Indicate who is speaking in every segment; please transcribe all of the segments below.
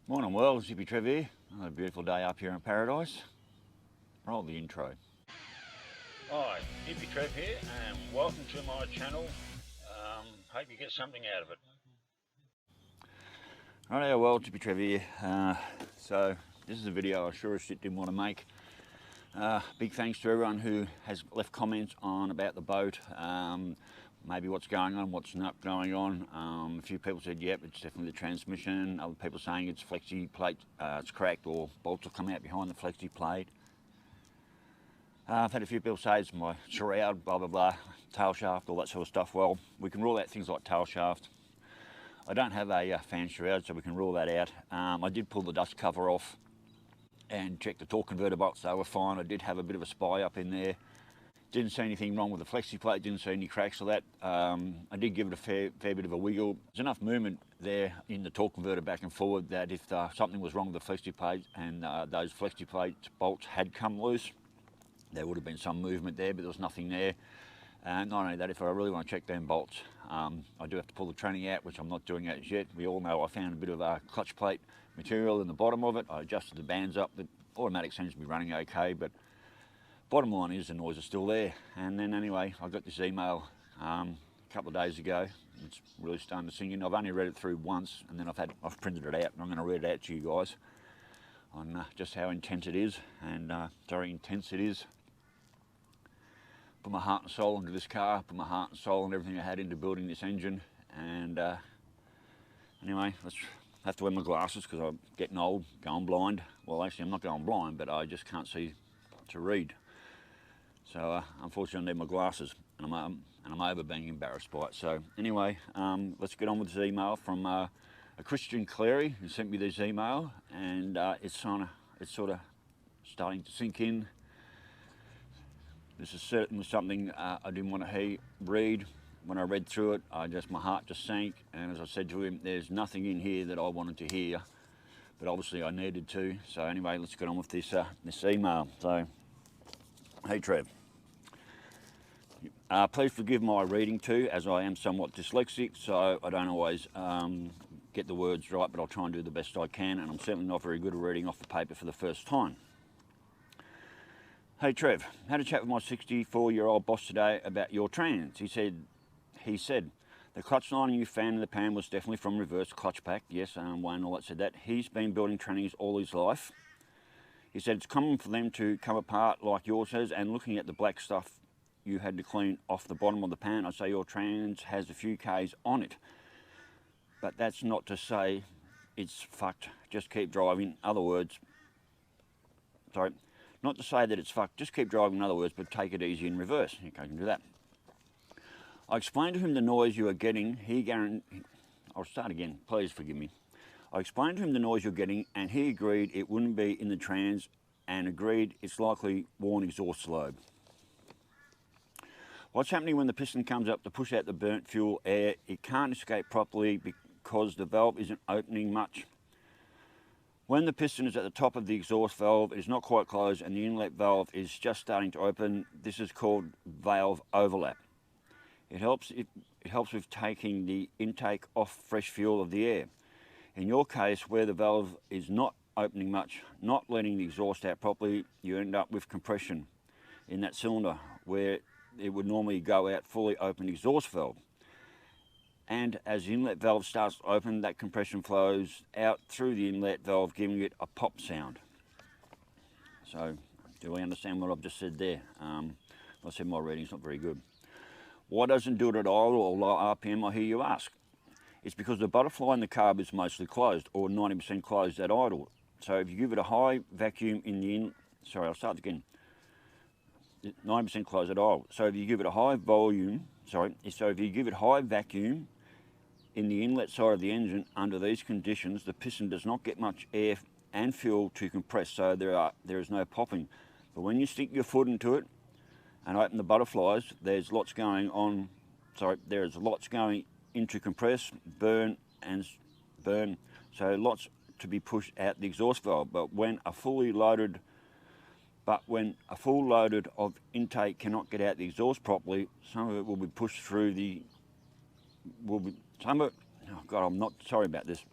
Speaker 1: Morning world, it's Hippy Trev here. Another beautiful day up here in paradise. Roll the intro. Hi, Hippy Trev here and welcome to my channel. Hope you get something out of it. Righto world, Hippy Trev here. So this is a video I sure as shit didn't want to make. Big thanks to everyone who has left comments on about the boat. Maybe what's going on, what's not going on. A few people said, yep, it's definitely the transmission. Other people saying it's flexi plate, it's cracked, or bolts have come out behind the flexi plate. I've had a few people say it's my shroud, blah, blah, blah, tail shaft, all that sort of stuff. Well, we can rule out things like tail shaft. I don't have a fan shroud, so we can rule that out. I did pull the dust cover off and check the torque converter bolts, they were fine. I did have a bit of a spy up in there. Didn't see anything wrong with the flexi plate, didn't see any cracks or that. I did give it a fair bit of a wiggle. There's enough movement there in the torque converter back and forward that if something was wrong with the flexi plate and those flexi plate bolts had come loose, there would have been some movement there, but there was nothing there. And not only that, if I really want to check them bolts, I do have to pull the tranny out, which I'm not doing as yet. We all know I found a bit of clutch plate material in the bottom of it. I adjusted the bands up. The automatic seems to be running okay, but bottom line is the noise is still there. And then anyway, I got this email a couple of days ago. It's really starting to sink in. I've only read it through once, and then I've printed it out, and I'm going to read it out to you guys on just how intense it is, and very intense it is. Put my heart and soul into this car, put my heart and soul and everything I had into building this engine. And anyway, I have to wear my glasses because I'm getting old, going blind. Well, actually I'm not going blind, but I just can't see to read. So unfortunately I need my glasses, and I'm over being embarrassed by it. So anyway, let's get on with this email from a Christian Clary who sent me this email, and it's sort of starting to sink in. This is certainly something I didn't want to read. When I read through it, my heart just sank, and as I said to him, there's nothing in here that I wanted to hear, but obviously I needed to. So anyway, let's get on with this email. So, hey Trev, please forgive my reading too, as I am somewhat dyslexic, so I don't always get the words right, but I'll try and do the best I can, and I'm certainly not very good at reading off the paper for the first time. Hey Trev, had a chat with my 64-year-old boss today about your trans. He said, the clutch lining you found in the pan was definitely from reverse clutch pack. Yes, Wayne all that said that. He's been building trannies all his life. He said it's common for them to come apart like yours has, and looking at the black stuff you had to clean off the bottom of the pan, I'd say your trans has a few Ks on it. But that's not to say it's fucked. Just keep driving. Not to say that it's fucked, just keep driving, in other words, but take it easy in reverse. Okay, I can do that. I explained to him the noise you are getting. I'll start again, please forgive me. I explained to him the noise you're getting, and he agreed it wouldn't be in the trans, and agreed it's likely worn exhaust lobe. What's happening when the piston comes up to push out the burnt fuel air? It can't escape properly because the valve isn't opening much. When the piston is at the top of the exhaust valve, it is not quite closed and the inlet valve is just starting to open. This is called valve overlap. It helps with taking the intake off fresh fuel of the air. In your case, where the valve is not opening much, not letting the exhaust out properly, you end up with compression in that cylinder where it would normally go out fully open exhaust valve. And as the inlet valve starts to open, that compression flows out through the inlet valve, giving it a pop sound. So, do we understand what I've just said there? I said my reading's not very good. Why doesn't do it at idle or low RPM, I hear you ask? It's because the butterfly in the carb is mostly closed, or 90% closed at idle. So if you give it a high vacuum in the I'll start again. 90% closed at idle. So if you give it a high vacuum in the inlet side of the engine, under these conditions, the piston does not get much air and fuel to compress, so there is no popping. But when you stick your foot into it and open the butterflies, there's lots going into compress, burn, so lots to be pushed out the exhaust valve. But when a full loaded of intake cannot get out the exhaust properly, some of it will be pushed through I'm not sorry about this.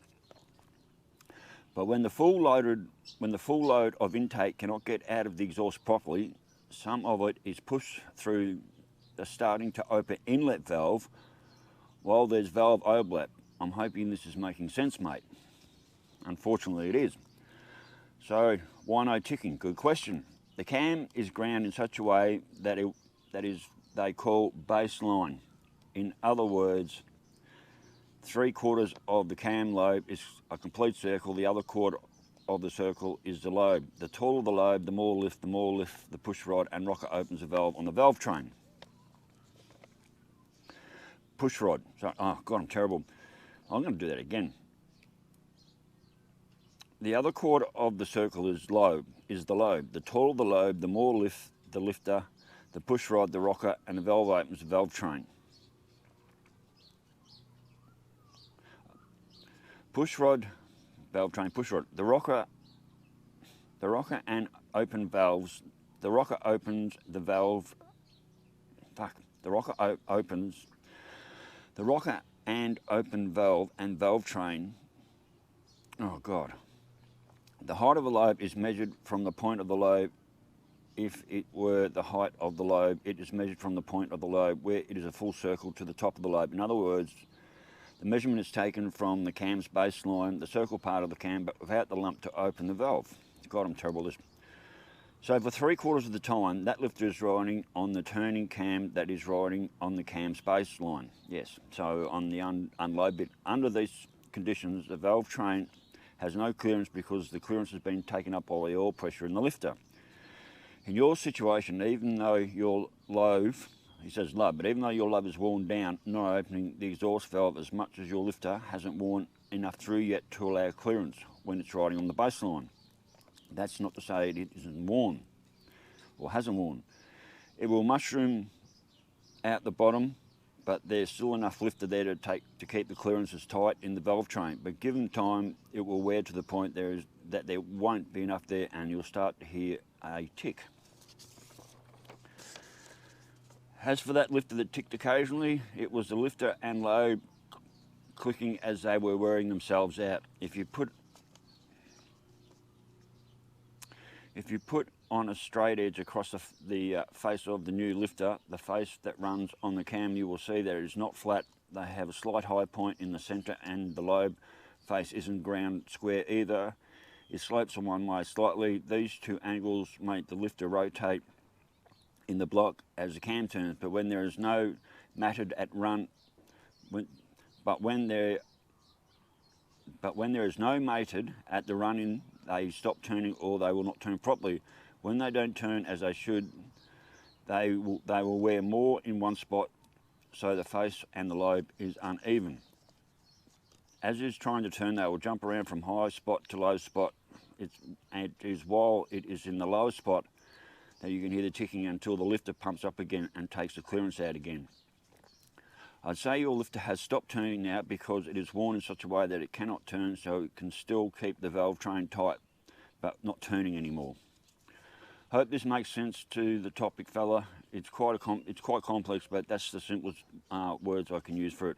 Speaker 1: But when the full load of intake cannot get out of the exhaust properly, some of it is pushed through the starting to open inlet valve while there's valve overlap. I'm hoping this is making sense, mate. Unfortunately it is. So why no ticking? Good question. The cam is ground in such a way that they call baseline. In other words, 3/4 of the cam lobe is a complete circle, the other quarter of the circle is the lobe. The taller the lobe, the more lift the push rod and rocker opens the valve on the valve train. Push rod. So, oh God, I'm terrible. I'm going to do that again. The other quarter of the circle is the lobe. The taller the lobe, the more lift the lifter, the push rod, the rocker, and the valve opens the valve train. Push rod, valve train, push rod. The rocker and open valves. The rocker opens the valve. The rocker opens. The rocker and open valve and valve train. Oh God. The height of the lobe is measured from the point of the lobe. If it were the height of the lobe, it is measured from the point of the lobe where it is a full circle to the top of the lobe. In other words, the measurement is taken from the cam's baseline, the circle part of the cam, but without the lump to open the valve. God, I'm terrible at this. So for 3/4 of the time, that lifter is riding on the turning cam that is riding on the cam's baseline. Yes, so on the unload bit. Under these conditions, the valve train has no clearance because the clearance has been taken up by the oil pressure in the lifter. In your situation, even though your lobe, he says lobe, but even though your lobe is worn down, not opening the exhaust valve as much as your lifter hasn't worn enough through yet to allow clearance when it's riding on the baseline. That's not to say it isn't worn or hasn't worn. It will mushroom out the bottom, but there's still enough lifter there to keep the clearances tight in the valve train. But given time, it will wear to the point that there won't be enough there, and you'll start to hear a tick. As for that lifter that ticked occasionally, it was the lifter and lobe clicking as they were wearing themselves out. If you put on a straight edge across the face of the new lifter, the face that runs on the cam, you will see that it is not flat. They have a slight high point in the centre, and the lobe face isn't ground square either. It slopes on one way slightly. These two angles make the lifter rotate in the block as the cam turns, but when there is no matted at run, when there is no mated at the run-in, they stop turning or they will not turn properly. When they don't turn as they should, they will wear more in one spot, so the face and the lobe is uneven. As it is trying to turn, they will jump around from high spot to low spot. It is while it is in the low spot that you can hear the ticking until the lifter pumps up again and takes the clearance out again. I'd say your lifter has stopped turning now because it is worn in such a way that it cannot turn, so it can still keep the valve train tight but not turning anymore. Hope this makes sense to the topic, fella. It's quite complex, but that's the simplest words I can use for it.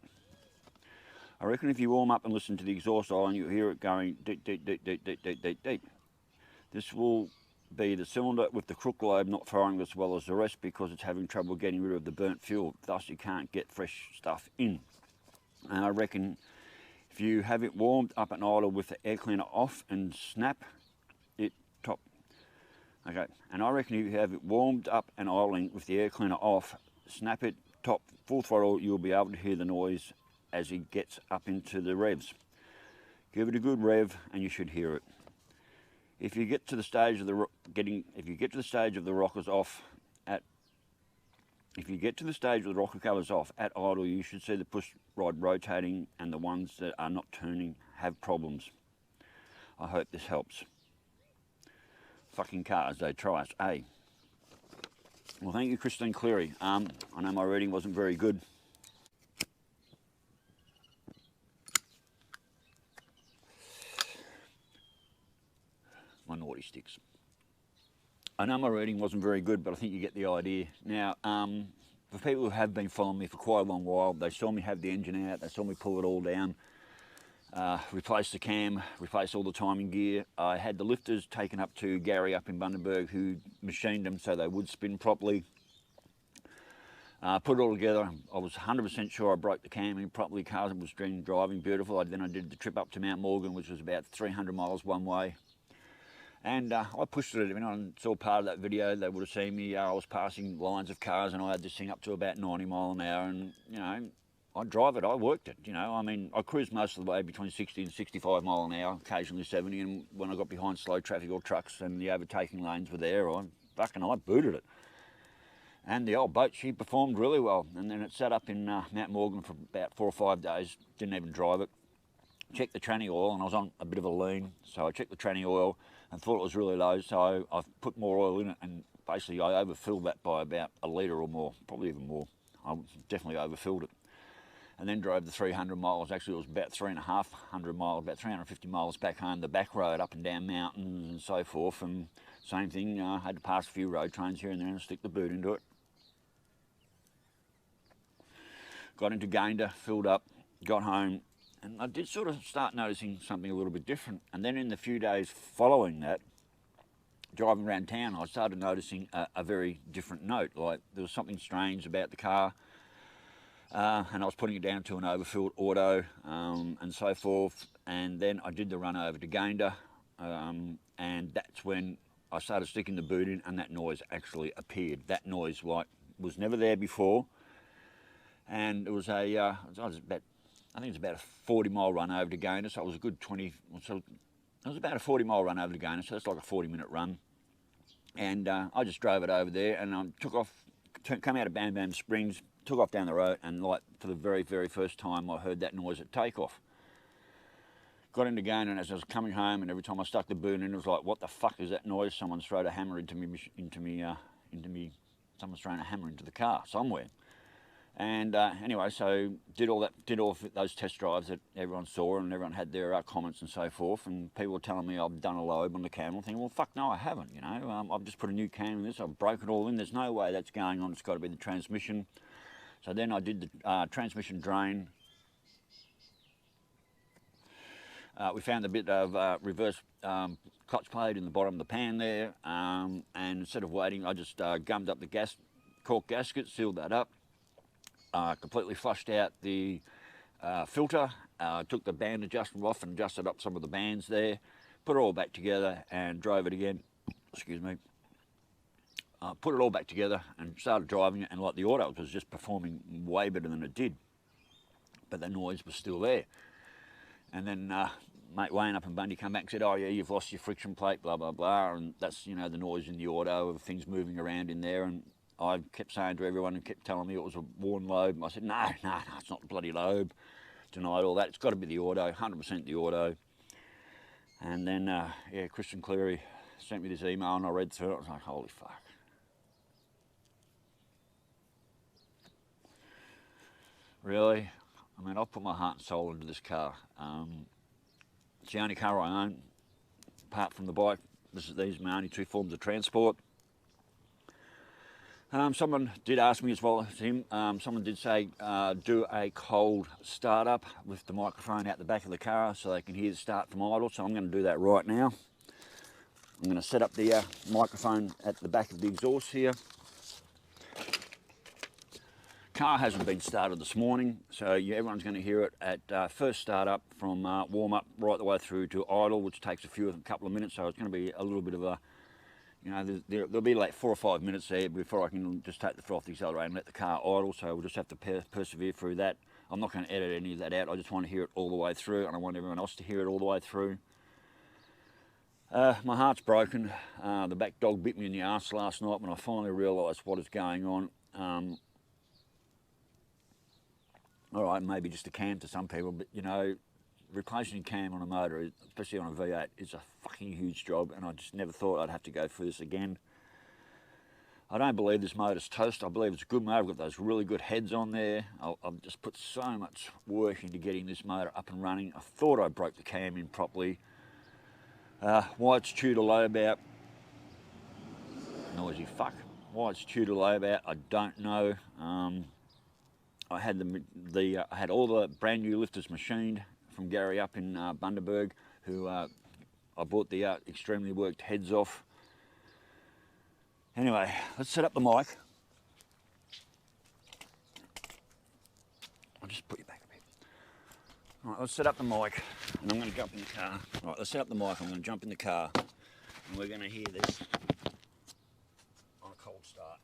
Speaker 1: I reckon if you warm up and listen to the exhaust island, you'll hear it going deep, deep, deep, deep, deep, deep, deep, deep. This will be the cylinder with the crook lobe not firing as well as the rest because it's having trouble getting rid of the burnt fuel. Thus, you can't get fresh stuff in. And I reckon if you have it warmed up and idle with the air cleaner off and snap it top. Okay, and I reckon if you have it warmed up and idling with the air cleaner off, snap it top full throttle, you'll be able to hear the noise as it gets up into the revs. Give it a good rev and you should hear it. If you get to the stage of the rockers off at rocker covers off at idle, you should see the push rod rotating, and the ones that are not turning have problems. I hope this helps. Fucking cars, they try us, eh? Well, thank you, Christine Cleary. I know my reading wasn't very good. My naughty sticks. I know my reading wasn't very good, but I think you get the idea. Now, for people who have been following me for quite a long while, they saw me have the engine out, they saw me pull it all down. Replaced the cam, replaced all the timing gear. I had the lifters taken up to Gary up in Bundaberg, who machined them so they would spin properly. Put it all together. I was 100% sure I broke the cam in properly. Cars was driving beautiful. Then I did the trip up to Mount Morgan, which was about 300 miles one way. And I pushed it. If anyone saw part of that video, they would have seen me. I was passing lines of cars and I had this thing up to about 90 miles an hour. And, you know, I drive it, I worked it, you know. I mean, I cruised most of the way between 60 and 65 miles an hour, occasionally 70, and when I got behind slow traffic or trucks and the overtaking lanes were there, I booted it. And the old boat, she performed really well. And then it sat up in Mount Morgan for about 4 or 5 days, didn't even drive it. Checked the tranny oil, and I was on a bit of a lean, so I checked the tranny oil and thought it was really low, so I've put more oil in it, and basically I overfilled that by about a litre or more, probably even more. I definitely overfilled it. And then drove the 300 miles. Actually, it was about 350 miles, about 350 miles back home, the back road, up and down mountains and so forth. And same thing, had to pass a few road trains here and there and stick the boot into it. Got into Gayndah, filled up, got home, and I did sort of start noticing something a little bit different. And then in the few days following that, driving around town, I started noticing a very different note. Like there was something strange about the car. And I was putting it down to an overfilled auto and so forth. And then I did the run over to Gayndah, and that's when I started sticking the boot in, and that noise actually appeared. That noise was never there before, and it was I think it's about a 40-mile run over to Gayndah, so it was a good 20. So it was about a 40-mile run over to Gayndah, so that's like a 40-minute run. And I just drove it over there, and took off, came out of Bam Bam Springs. Took off down the road, and like for the very, very first time I heard that noise at takeoff. Got into Gayndah, and as I was coming home, and every time I stuck the boot in, it was like, what the fuck is that noise? Someone's thrown a hammer into me. Someone's thrown a hammer into the car somewhere. And anyway, so did all those test drives that everyone saw, and everyone had their comments and so forth. And people were telling me I've done a lobe on the cam. I'm thinking, well, fuck no, I haven't. You know, I've just put a new cam in this. I've broken it all in. There's no way that's going on. It's got to be the transmission. So then I did the transmission drain. We found a bit of reverse clutch plate in the bottom of the pan there, and instead of waiting, I just gummed up the cork gasket, sealed that up, completely flushed out the filter, took the band adjustment off and adjusted up some of the bands there, put it all back together and drove it again. Excuse me. Put it all back together and started driving it, and like the auto was just performing way better than it did, but the noise was still there. And then mate Wayne up in Bundy came back and said, oh yeah, you've lost your friction plate, blah blah blah, and that's, you know, the noise in the auto of things moving around in there. And I kept saying to everyone and kept telling me it was a worn lobe. I said, no, it's not the bloody lobe. Denied all that. It's got to be the auto, 100% the auto. And then yeah, Christian Cleary sent me this email, and I read through it. I was like, holy fuck. Really? I mean, I've put my heart and soul into this car. It's the only car I own, apart from the bike. These are my only two forms of transport. Someone did ask me as well as him, someone did say do a cold startup with the microphone out the back of the car so they can hear the start from idle, so I'm going to do that right now. I'm going to set up the microphone at the back of the exhaust here. Car hasn't been started this morning, so everyone's going to hear it at first start up from warm up right the way through to idle, which takes a couple of minutes. So it's going to be a little bit of a, you know, there'll be like 4 or 5 minutes there before I can just take the foot off the accelerator and let the car idle. So we'll just have to persevere through that. I'm not going to edit any of that out. I just want to hear it all the way through, and I want everyone else to hear it all the way through. My heart's broken. The back dog bit me in the arse last night when I finally realised what is going on. All right, maybe just a cam to some people, but you know, replacing a cam on a motor, especially on a V8, is a fucking huge job, and I just never thought I'd have to go through this again. I don't believe this motor's toast. I believe it's a good motor. I've got those really good heads on there. I've just put so much work into getting this motor up and running. I thought I broke the cam in properly. Why it's tuned to low about, noisy fuck. Why it's tuned to low about, I don't know. I had all the brand new lifters machined from Gary up in Bundaberg, who I bought the extremely worked heads off. Anyway, let's set up the mic. I'll just put you back a bit. All right, let's set up the mic, and I'm going to jump in the car. All right, let's set up the mic. I'm going to jump in the car, and we're going to hear this on a cold start.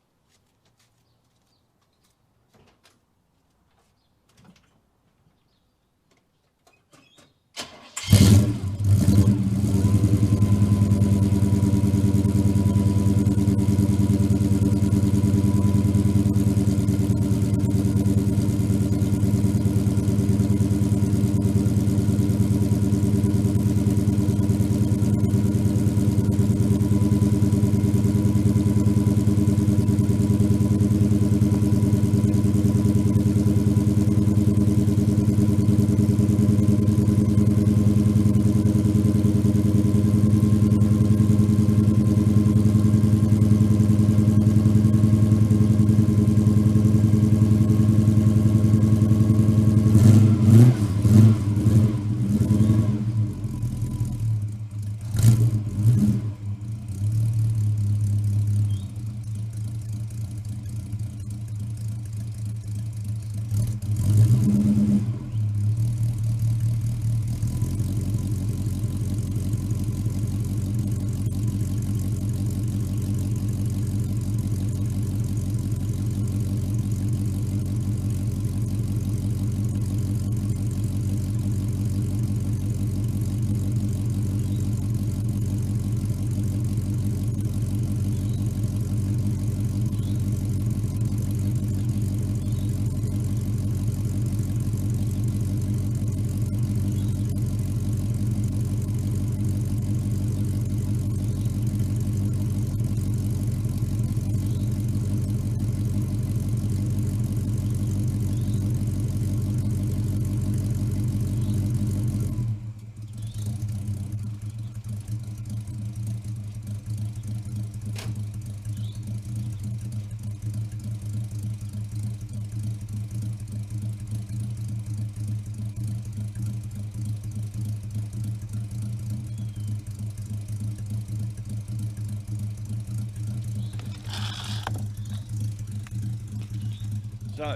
Speaker 1: So,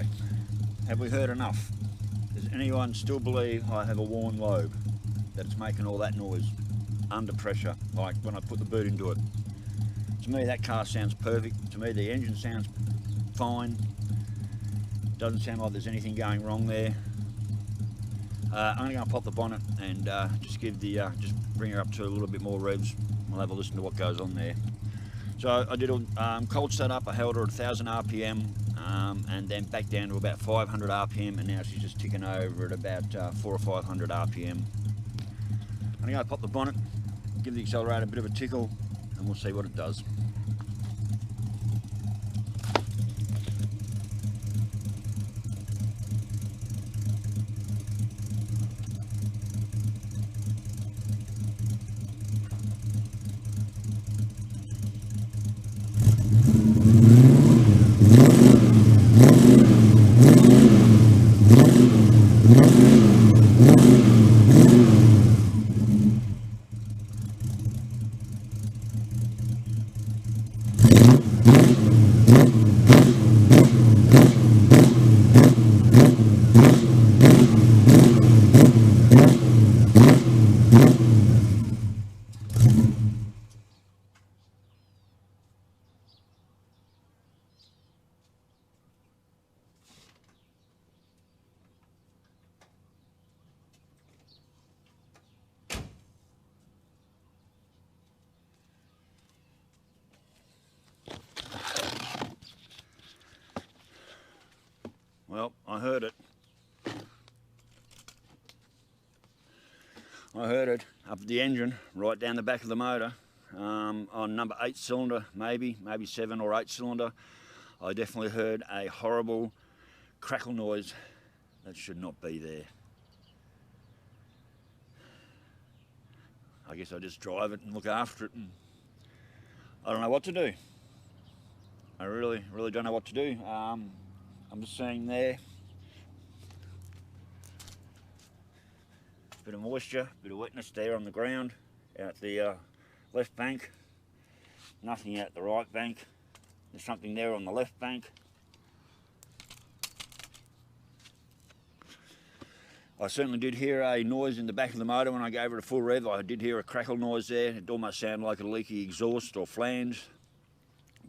Speaker 1: have we heard enough? Does anyone still believe I have a worn lobe, that it's making all that noise under pressure, like when I put the boot into it? To me that car sounds perfect. To me the engine sounds fine. Doesn't sound like there's anything going wrong there. I'm going to go and pop the bonnet and just bring her up to a little bit more revs. We'll have a listen to what goes on there. So I did a cold start up. I held her at 1000 RPM and then back down to about 500 RPM, and now she's just ticking over at about 400 or 500 RPM. I'm going to go pop the bonnet, give the accelerator a bit of a tickle, and we'll see what it does. Well, I heard it. I heard it up the engine, right down the back of the motor, on number 8 cylinder, maybe 7 or 8 cylinder. I definitely heard a horrible crackle noise that should not be there. I guess I just drive it and look after it, and I don't know what to do. I really don't know what to do. I'm just seeing there, bit of moisture, bit of wetness there on the ground, out the left bank. Nothing out the right bank. There's something there on the left bank. I certainly did hear a noise in the back of the motor when I gave it a full rev. I did hear a crackle noise there. It almost sounded like a leaky exhaust or flange,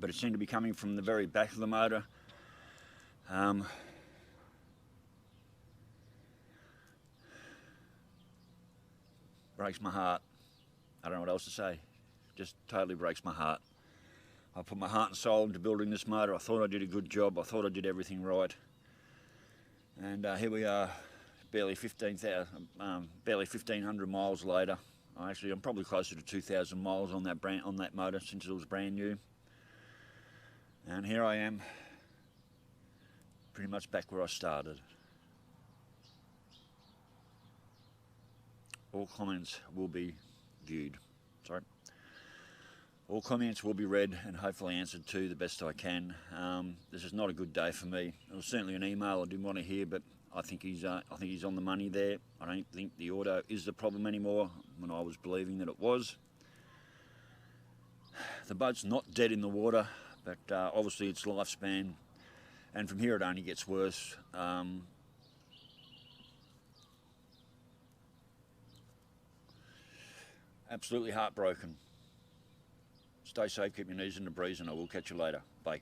Speaker 1: but it seemed to be coming from the very back of the motor. Breaks my heart. I don't know what else to say. Just totally breaks my heart. I put my heart and soul into building this motor. I thought I did a good job. I thought I did everything right. And here we are, barely 1,500 miles later. I'm probably closer to 2,000 miles on that motor since it was brand new. And here I am, pretty much back where I started. All comments will be viewed. Sorry. All comments will be read and hopefully answered to the best I can. This is not a good day for me. It was certainly an email I didn't want to hear, but I think he's on the money there. I don't think the auto is the problem anymore when I was believing that it was. The boat's not dead in the water, but obviously its lifespan, and from here it only gets worse. Absolutely heartbroken. Stay safe, keep your knees in the breeze, and I will catch you later. Bye.